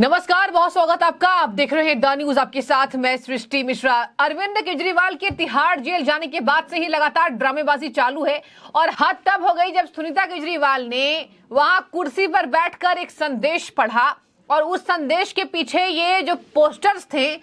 नमस्कार, बहुत स्वागत आपका। आप देख रहे हैं द न्यूज, आपके साथ मैं सृष्टि मिश्रा। अरविंद केजरीवाल के तिहाड़ जेल जाने के बाद से ही लगातार ड्रामेबाजी चालू है और हद तब हो गई जब सुनीता केजरीवाल ने वहां कुर्सी पर बैठकर एक संदेश पढ़ा और उस संदेश के पीछे ये जो पोस्टर्स थे,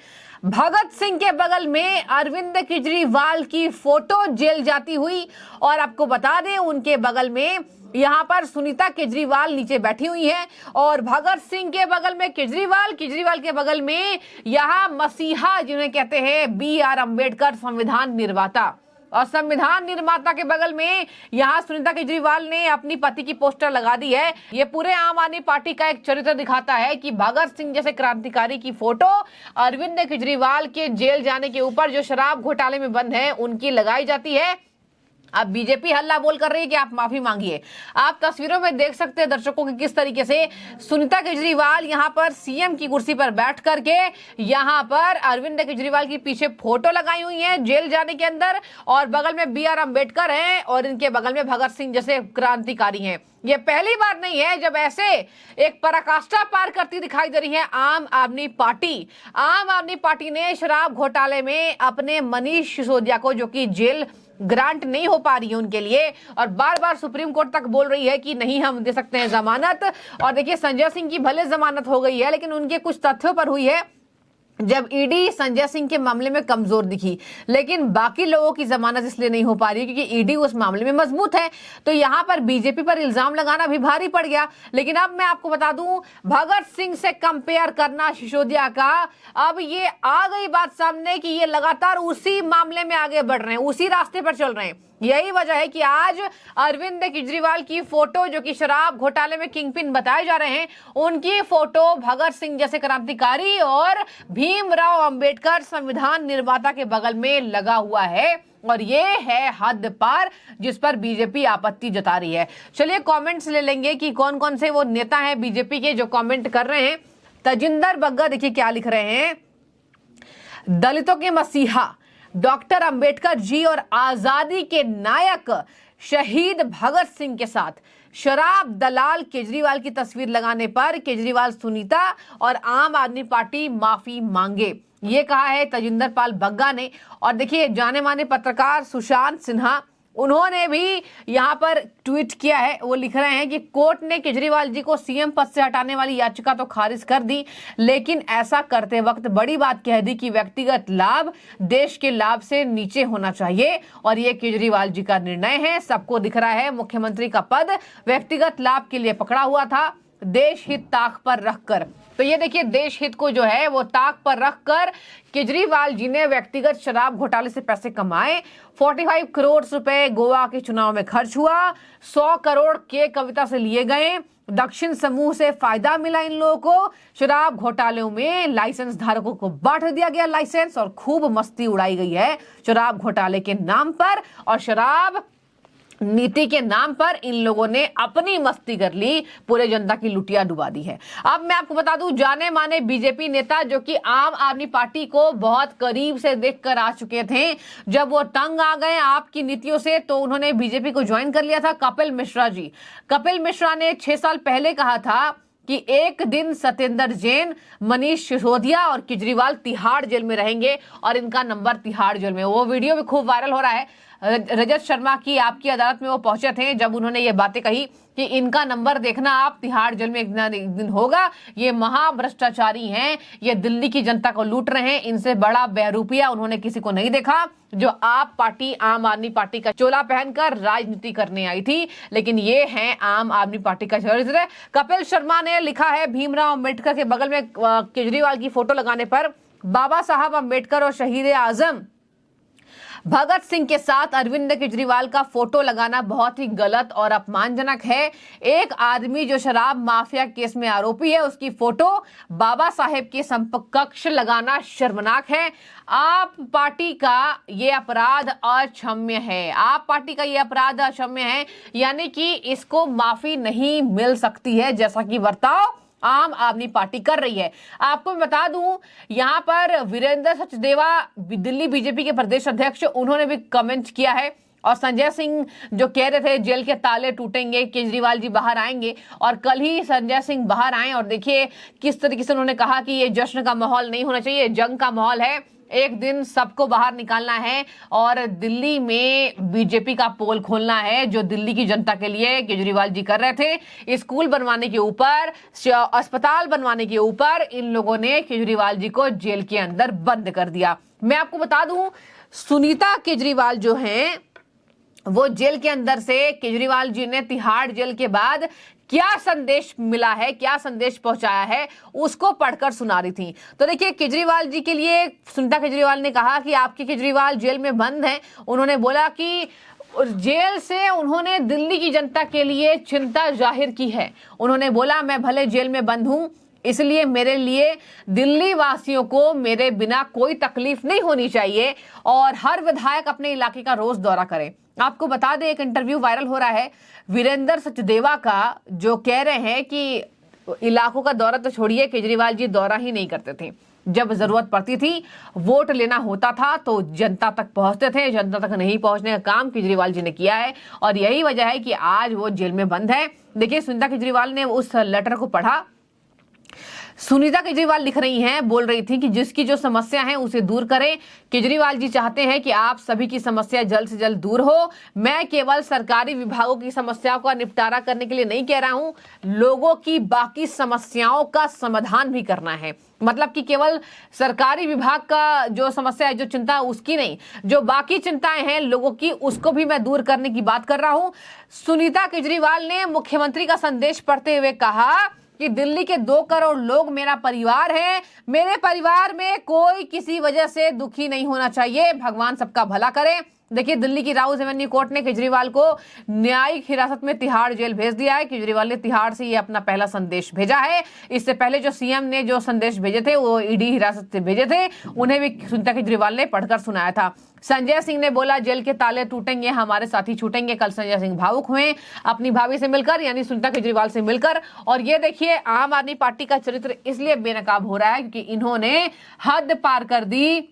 भगत सिंह के बगल में अरविंद केजरीवाल की फोटो जेल जाती हुई और आपको बता दें उनके बगल में यहाँ पर सुनीता केजरीवाल नीचे बैठी हुई है और भगत सिंह के बगल में केजरीवाल, केजरीवाल के बगल में यहाँ मसीहा जिन्हें कहते हैं BR अम्बेडकर, संविधान निर्माता, और संविधान निर्माता के बगल में यहाँ सुनीता केजरीवाल ने अपनी पति की पोस्टर लगा दी है। ये पूरे आम आदमी पार्टी का एक चरित्र दिखाता है कि भगत सिंह जैसे क्रांतिकारी की फोटो अरविंद केजरीवाल के जेल जाने के ऊपर जो शराब घोटाले में बंद है उनकी लगाई जाती है। अब बीजेपी हल्ला बोल कर रही है कि आप माफी मांगिए। आप तस्वीरों में देख सकते हैं दर्शकों की किस तरीके से सुनीता केजरीवाल यहां पर सीएम की कुर्सी पर बैठ करके यहां पर अरविंद केजरीवाल की पीछे फोटो लगाई हुई है जेल जाने के अंदर, और बगल में BR अम्बेडकर हैं और इनके बगल में भगत सिंह जैसे क्रांतिकारी हैं। ये पहली बार नहीं है जब ऐसे एक पराकाष्ठा पार करती दिखाई दे रही है आम आदमी पार्टी। आम आदमी पार्टी ने शराब घोटाले में अपने मनीष सिसोदिया को, जो कि जेल ग्रांट नहीं हो पा रही है उनके लिए, और बार बार सुप्रीम कोर्ट तक बोल रही है कि नहीं हम दे सकते हैं जमानत। और देखिए संजय सिंह की भले जमानत हो गई है लेकिन उनके कुछ तथ्यों पर हुई है जब ईडी संजय सिंह के मामले में कमजोर दिखी, लेकिन बाकी लोगों की जमानत इसलिए नहीं हो पा रही क्योंकि ईडी उस मामले में मजबूत है। तो यहां पर बीजेपी पर इल्जाम लगाना भी भारी पड़ गया। लेकिन अब मैं आपको बता दूं, भगत सिंह से कंपेयर करना सिसोदिया का, अब ये आ गई बात सामने कि ये लगातार उसी मामले में आगे बढ़ रहे हैं, उसी रास्ते पर चल रहे हैं। यही वजह है कि आज अरविंद केजरीवाल की फोटो, जो कि शराब घोटाले में किंगपिन बताए जा रहे हैं, उनकी फोटो भगत सिंह जैसे क्रांतिकारी और भीमराव अंबेडकर संविधान निर्माता के बगल में लगा हुआ है। और ये है हद पार जिस पर बीजेपी आपत्ति जता रही है। चलिए कमेंट्स ले लेंगे कि कौन कौन से वो नेता हैं बीजेपी के जो कमेंट कर रहे हैं। तजिंदर बग्गा देखिए क्या लिख रहे हैं। दलितों के मसीहा डॉक्टर अंबेडकर जी और आजादी के नायक शहीद भगत सिंह के साथ शराब दलाल केजरीवाल की तस्वीर लगाने पर केजरीवाल, सुनीता और आम आदमी पार्टी माफी मांगे, ये कहा है तजिंदर पाल बग्गा ने। और देखिए जाने माने पत्रकार सुशांत सिन्हा, उन्होंने भी यहाँ पर ट्वीट किया है। वो लिख रहे हैं कि कोर्ट ने केजरीवाल जी को सीएम पद से हटाने वाली याचिका तो खारिज कर दी, लेकिन ऐसा करते वक्त बड़ी बात कह दी कि व्यक्तिगत लाभ देश के लाभ से नीचे होना चाहिए और ये केजरीवाल जी का निर्णय है। सबको दिख रहा है मुख्यमंत्री का पद व्यक्तिगत लाभ के लिए पकड़ा हुआ था, देश हित ताक पर रखकर। तो ये देखिए देश हित को जो है वो ताक पर रखकर केजरीवाल जी ने व्यक्तिगत शराब घोटाले से पैसे कमाए। 45 करोड़ रुपए गोवा के चुनाव में खर्च हुआ, 100 करोड़ के कविता से लिए गए, दक्षिण समूह से फायदा मिला इन लोगों को, शराब घोटालों में लाइसेंस धारकों को बांट दिया गया लाइसेंस और खूब मस्ती उड़ाई गई है शराब घोटाले के नाम पर, और शराब नीति के नाम पर इन लोगों ने अपनी मस्ती कर ली, पूरे जनता की लुटिया डुबा दी है। अब मैं आपको बता दूं, जाने माने बीजेपी नेता जो कि आम आदमी पार्टी को बहुत करीब से देखकर आ चुके थे, जब वो तंग आ गए आपकी नीतियों से तो उन्होंने बीजेपी को ज्वाइन कर लिया था। कपिल मिश्रा जी, कपिल मिश्रा ने 6 साल पहले कहा था कि एक दिन सत्येंद्र जैन, मनीष सिसोदिया और केजरीवाल तिहाड़ जेल में रहेंगे और इनका नंबर तिहाड़ जेल में। वो वीडियो भी खूब वायरल हो रहा है। रजत शर्मा की आपकी अदालत में वो पहुंचे थे जब उन्होंने ये बातें कही कि इनका नंबर देखना आप, तिहाड़ जेल में एक दिन होगा, ये महाभ्रष्टाचारी हैं, ये दिल्ली की जनता को लूट रहे हैं, इनसे बड़ा बहरूपिया उन्होंने किसी को नहीं देखा जो आप पार्टी, आम आदमी पार्टी का चोला पहनकर राजनीति करने आई थी। लेकिन ये है आम आदमी पार्टी का चरित्र। कपिल शर्मा ने लिखा है भीमराव अम्बेडकर के बगल में केजरीवाल की फोटो लगाने पर बाबा साहब अम्बेडकर और शहीद आजम भगत सिंह के साथ अरविंद केजरीवाल का फोटो लगाना बहुत ही गलत और अपमानजनक है। एक आदमी जो शराब माफिया केस में आरोपी है, उसकी फोटो बाबा साहेब के समकक्ष लगाना शर्मनाक है। आप पार्टी का ये अपराध अक्षम्य है, आप पार्टी का ये अपराध अक्षम्य है, यानी कि इसको माफी नहीं मिल सकती है, जैसा कि बर्ताव आम आदमी पार्टी कर रही है। आपको मैं बता दूं, यहां पर वीरेंद्र सचदेवा, दिल्ली बीजेपी के प्रदेश अध्यक्ष, उन्होंने भी कमेंट किया है और संजय सिंह जो कह रहे थे जेल के ताले टूटेंगे, केजरीवाल जी बाहर आएंगे, और कल ही संजय सिंह बाहर आए और देखिए किस तरीके से उन्होंने कहा कि ये जश्न का माहौल नहीं होना चाहिए, जंग का माहौल है, एक दिन सबको बाहर निकालना है और दिल्ली में बीजेपी का पोल खोलना है, जो दिल्ली की जनता के लिए केजरीवाल जी कर रहे थे। स्कूल बनवाने के ऊपर, अस्पताल बनवाने के ऊपर इन लोगों ने केजरीवाल जी को जेल के अंदर बंद कर दिया। मैं आपको बता दूं, सुनीता केजरीवाल जो हैं वो जेल के अंदर से केजरीवाल जी ने तिहाड़ जेल के बाद क्या संदेश मिला है, क्या संदेश पहुंचाया है, उसको पढ़कर सुना रही थी। तो देखिए केजरीवाल जी के लिए सुनीता केजरीवाल ने कहा कि आपके केजरीवाल जेल में बंद हैं। उन्होंने बोला कि जेल से उन्होंने दिल्ली की जनता के लिए चिंता जाहिर की है। उन्होंने बोला मैं भले जेल में बंद हूं, इसलिए मेरे लिए दिल्ली वासियों को मेरे बिना कोई तकलीफ नहीं होनी चाहिए और हर विधायक अपने इलाके का रोज दौरा करे। आपको बता दें, एक इंटरव्यू वायरल हो रहा है वीरेंद्र सचदेवा का, जो कह रहे हैं कि इलाकों का दौरा तो छोड़िए, केजरीवाल जी दौरा ही नहीं करते थे। जब जरूरत पड़ती थी, वोट लेना होता था तो जनता तक पहुंचते थे, जनता तक नहीं पहुंचने का काम केजरीवाल जी ने किया है और यही वजह है कि आज वो जेल में बंद है। देखिए सुनीता केजरीवाल ने उस लेटर को पढ़ा। सुनीता केजरीवाल लिख रही हैं, बोल रही थी कि जिसकी जो समस्या है उसे दूर करें। केजरीवाल जी चाहते हैं कि आप सभी की समस्या जल्द से जल्द दूर हो। मैं केवल सरकारी विभागों की समस्याओं का निपटारा करने के लिए नहीं कह रहा हूं, लोगों की बाकी समस्याओं का समाधान भी करना है। मतलब कि केवल सरकारी विभाग का जो समस्या है, जो चिंता है उसकी नहीं, जो बाकी चिंताएं हैं लोगों की, उसको भी मैं दूर करने की बात कर रहा हूं। सुनीता केजरीवाल ने मुख्यमंत्री का संदेश पढ़ते हुए कहा कि दिल्ली के 2 करोड़ लोग मेरा परिवार है, मेरे परिवार में कोई किसी वजह से दुखी नहीं होना चाहिए, भगवान सबका भला करे। देखिए दिल्ली की राउज एवेन्यू कोर्ट ने केजरीवाल को न्यायिक हिरासत में तिहाड़ जेल भेज दिया है। केजरीवाल ने तिहाड़ से ये अपना पहला संदेश भेजा है। इससे पहले जो सीएम ने जो संदेश भेजे थे वो ईडी हिरासत से भेजे थे, उन्हें भी सुनीता केजरीवाल ने पढ़कर सुनाया था। संजय सिंह ने बोला जेल के ताले टूटेंगे, हमारे साथी छूटेंगे। कल संजय सिंह भावुक हुए अपनी भाभी से मिलकर, यानी सुनीता केजरीवाल से मिलकर। और ये देखिए आम आदमी पार्टी का चरित्र इसलिए बेनकाब हो रहा है क्योंकि इन्होंने हद पार कर दी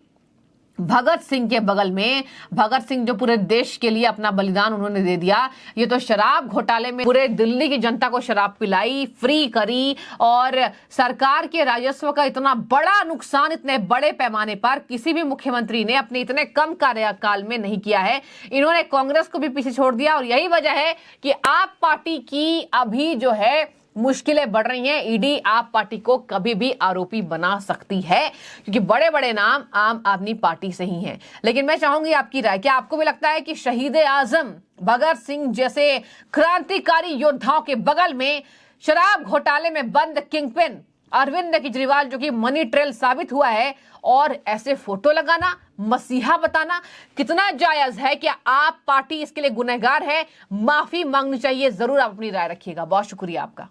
भगत सिंह के बगल में। भगत सिंह जो पूरे देश के लिए अपना बलिदान उन्होंने दे दिया, ये तो शराब घोटाले में पूरे दिल्ली की जनता को शराब पिलाई, फ्री करी, और सरकार के राजस्व का इतना बड़ा नुकसान इतने बड़े पैमाने पर किसी भी मुख्यमंत्री ने अपने इतने कम कार्यकाल में नहीं किया है। इन्होंने कांग्रेस को भी पीछे छोड़ दिया और यही वजह है कि आप पार्टी की अभी जो है मुश्किलें बढ़ रही हैं। ईडी आप पार्टी को कभी भी आरोपी बना सकती है क्योंकि बड़े बड़े नाम आम आदमी पार्टी से ही हैं। लेकिन मैं चाहूंगी आपकी राय, क्या आपको भी लगता है कि शहीद आजम भगत सिंह जैसे क्रांतिकारी योद्धाओं के बगल में शराब घोटाले में बंद किंगपिन अरविंद केजरीवाल, जो कि मनी ट्रेल साबित हुआ है, और ऐसे फोटो लगाना, मसीहा बताना कितना जायज है? क्या आप पार्टी इसके लिए गुनहगार है? माफी मांगनी चाहिए? जरूर आप अपनी राय रखिएगा। बहुत शुक्रिया आपका।